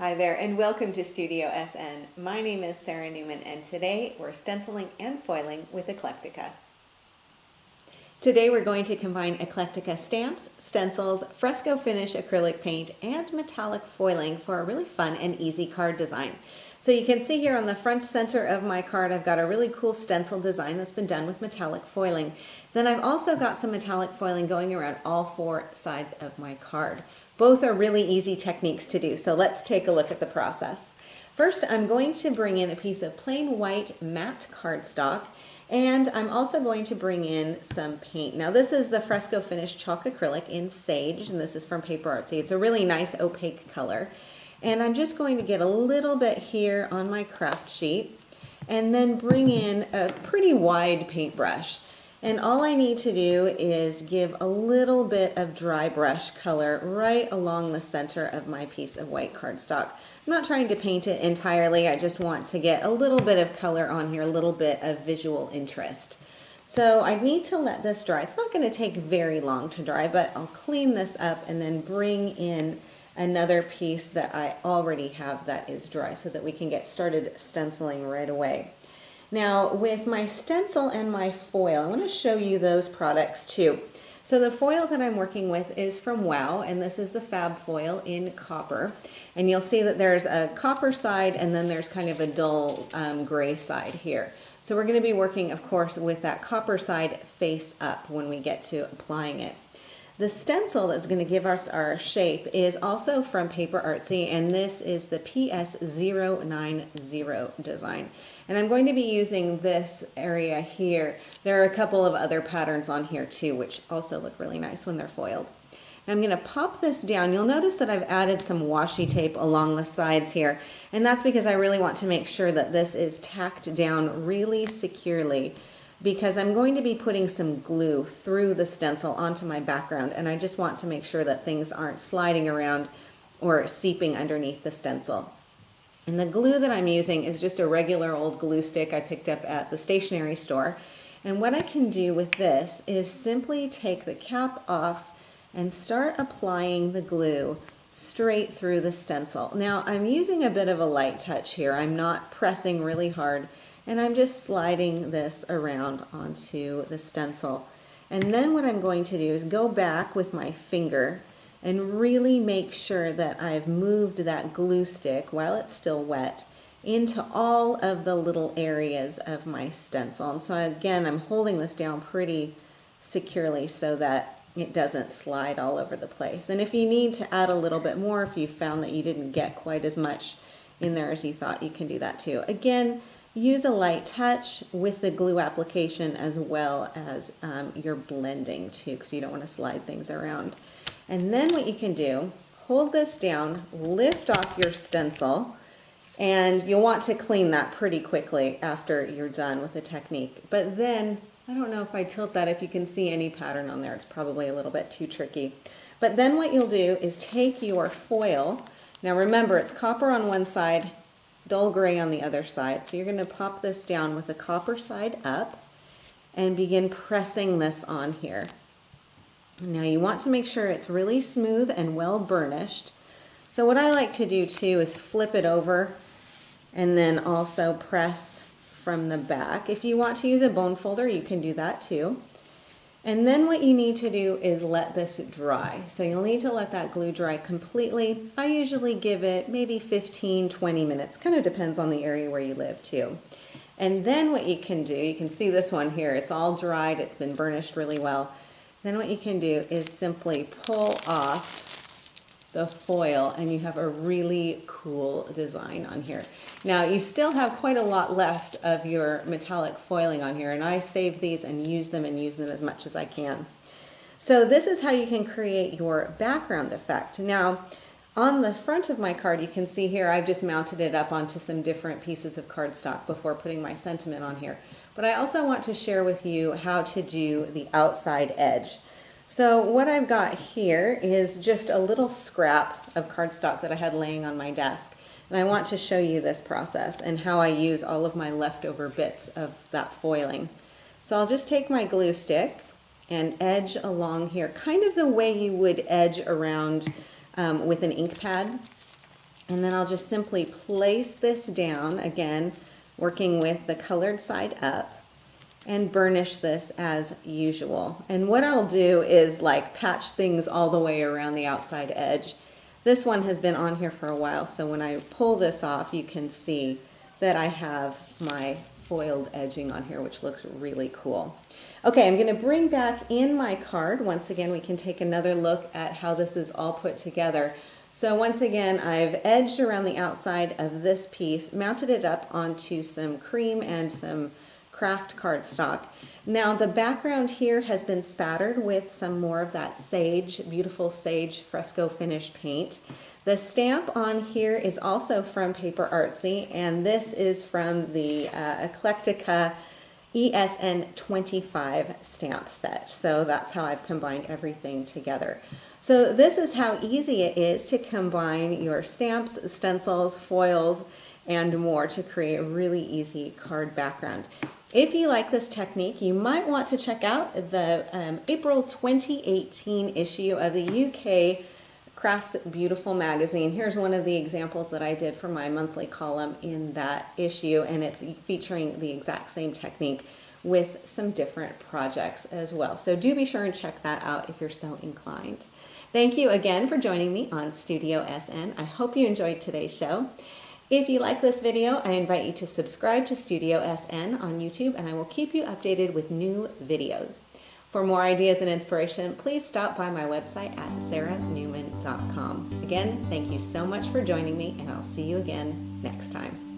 Hi there and welcome to Studio SN. My name is Sara Naumann and today we're stenciling and foiling with Eclectica. Today we're going to combine Eclectica stamps, stencils, fresco finish acrylic paint, and metallic foiling for a really fun and easy card design. So you can see here on the front center of my card I've got a really cool stencil design that's been done with metallic foiling. Then I've also got some metallic foiling going around all four sides of my card. Both are really easy techniques to do, so let's take a look at the process. First, I'm going to bring in a piece of plain white matte cardstock, and I'm also going to bring in some paint. Now this is the Fresco Finish Chalk Acrylic in Sage, and this is from PaperArtsy. It's a really nice opaque color. And I'm just going to get a little bit here on my craft sheet, and then bring in a pretty wide paintbrush. And all I need to do is give a little bit of dry brush color right along the center of my piece of white cardstock. I'm not trying to paint it entirely, I just want to get a little bit of color on here, a little bit of visual interest. So I need to let this dry. It's not going to take very long to dry, but I'll clean this up and then bring in another piece that I already have that is dry so that we can get started stenciling right away. Now with my stencil and my foil, I want to show you those products too. So the foil that I'm working with is from WOW, and this is the Fab Foil in copper. And you'll see that there's a copper side and then there's kind of a dull gray side here. So we're going to be working, of course, with that copper side face up when we get to applying it. The stencil that's going to give us our shape is also from PaperArtsy, and this is the PS090 design. And I'm going to be using this area here. There are a couple of other patterns on here too, which also look really nice when they're foiled. I'm going to pop this down. You'll notice that I've added some washi tape along the sides here, and that's because I really want to make sure that this is tacked down really securely, because I'm going to be putting some glue through the stencil onto my background, and I just want to make sure that things aren't sliding around or seeping underneath the stencil. And the glue that I'm using is just a regular old glue stick I picked up at the stationery store. And what I can do with this is simply take the cap off and start applying the glue straight through the stencil. Now I'm using a bit of a light touch here. I'm not pressing really hard, and I'm just sliding this around onto the stencil. And then what I'm going to do is go back with my finger and really make sure that I've moved that glue stick while it's still wet into all of the little areas of my stencil. And so again, I'm holding this down pretty securely so that it doesn't slide all over the place. And if you need to add a little bit more, if you found that you didn't get quite as much in there as you thought, you can do that too. Again, use a light touch with the glue application as well as your blending too, because you don't want to slide things around. And then what you can do, hold this down, lift off your stencil, and you'll want to clean that pretty quickly after you're done with the technique. But then, I don't know if I tilt that, if you can see any pattern on there, it's probably a little bit too tricky. But then what you'll do is take your foil. Now remember, it's copper on one side, dull gray on the other side. So you're going to pop this down with the copper side up and begin pressing this on here. Now you want to make sure it's really smooth and well burnished. So what I like to do too is flip it over and then also press from the back. If you want to use a bone folder, you can do that too. And then what you need to do is let this dry. So you'll need to let that glue dry completely. I usually give it maybe 15-20 minutes. Kind of depends on the area where you live too. And then what you can do, you can see this one here, it's all dried, it's been burnished really well. Then what you can do is simply pull off the foil and you have a really cool design on here. Now you still have quite a lot left of your metallic foiling on here, and I save these and use them as much as I can. So this is how you can create your background effect. Now on the front of my card you can see here I've just mounted it up onto some different pieces of cardstock before putting my sentiment on here. But I also want to share with you how to do the outside edge. So what I've got here is just a little scrap of cardstock that I had laying on my desk. And I want to show you this process and how I use all of my leftover bits of that foiling. So I'll just take my glue stick and edge along here, kind of the way you would edge around with an ink pad. And then I'll just simply place this down, again, working with the colored side up, and burnish this as usual. And what I'll do is like patch things all the way around the outside edge. This one has been on here for a while, so when I pull this off, you can see that I have my foiled edging on here, which looks really cool. Okay, I'm going to bring back in my card. Once again, we can take another look at how this is all put together. So once again, I've edged around the outside of this piece, mounted it up onto some cream and some craft cardstock. Now the background here has been spattered with some more of that sage, beautiful sage fresco finish paint. The stamp on here is also from PaperArtsy, and this is from the Eclectica ESN 25 stamp set. So that's how I've combined everything together. So this is how easy it is to combine your stamps, stencils, foils, and more to create a really easy card background. If you like this technique, you might want to check out the April 2018 issue of the UK Crafts Beautiful magazine. Here's one of the examples that I did for my monthly column in that issue, and it's featuring the exact same technique with some different projects as well. So do be sure and check that out if you're so inclined. Thank you again for joining me on Studio SN. I hope you enjoyed today's show. If you like this video, I invite you to subscribe to Studio SN on YouTube, and I will keep you updated with new videos. For more ideas and inspiration, please stop by my website at saranaumann.com. Again, thank you so much for joining me, and I'll see you again next time.